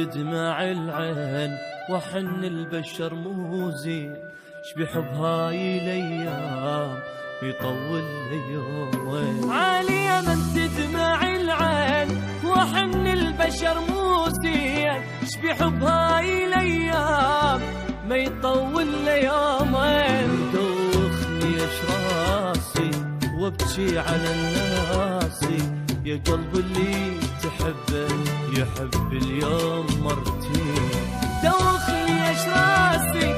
تدمع العين وحن البشر مو زين، شبيح بهاي الايام يطول ليومين. عالية من تدمع العين وحن البشر مو زين، شبيح بهاي الايام ما يطول ليومين. دوخني اش راسي وابكي على الناس، يا قلب اللي تحبه يحب اليوم مرتين. دوخني اش راسي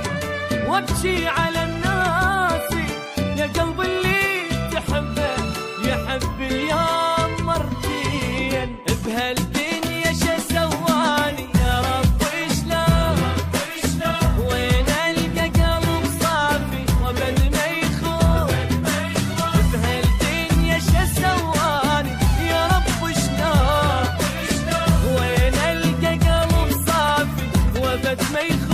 وابكي على الناس، يا قلب اللي تحبه يحب اليوم مرتين. بهالدنيا شو سواني يا رب شلون، وين القى قلب صافي وابد ما يخون. بهالدنيا شو سواني يا رب شلون، وين القى قلب صافي وابد ما يخون.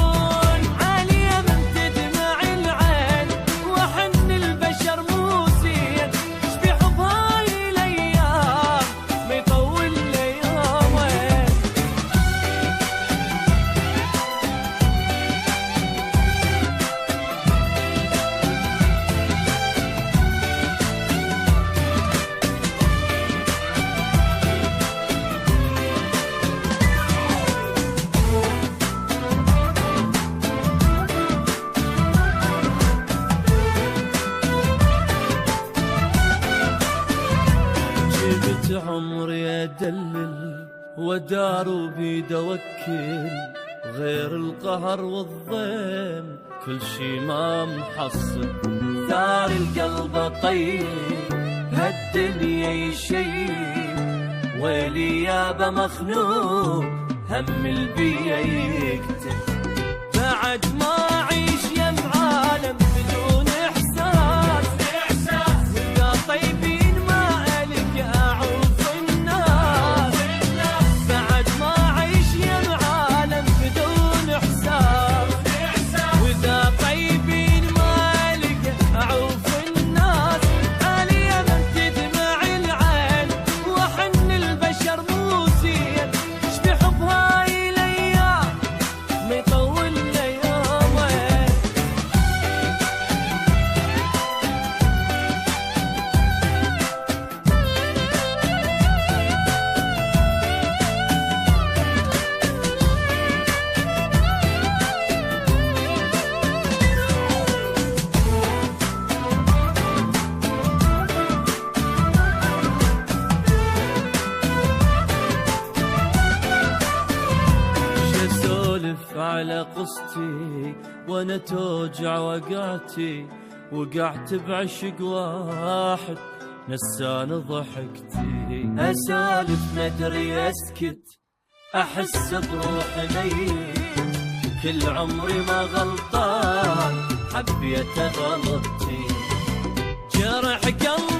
عمري أدلل ودار بيد أوكل، غير القهر والضيم كل شي ما محصل. ثار القلب طيب هالدنيا يشيب، ويلي يابا مخنوق هم البيا يكتب. بعد ما أعيش يا معالم بدون إحساس، وإذا طيبين ما ألقى أعوف الناس. بعد ما أعيش يا معالم بدون إحساس، وإذا طيبين ما ألقى أعوف الناس. عالية من تدمع العين وحن البشر مو زين، شبيح بهاي الأيام ما يطول ليومين. على قصتي وانا توجع وقعت بعشق واحد نسان ضحكتي. أسالف مدري أسكت أحس بروحي ميت، كل عمري ما غلطان حبيت غلطتي. جرح قلبي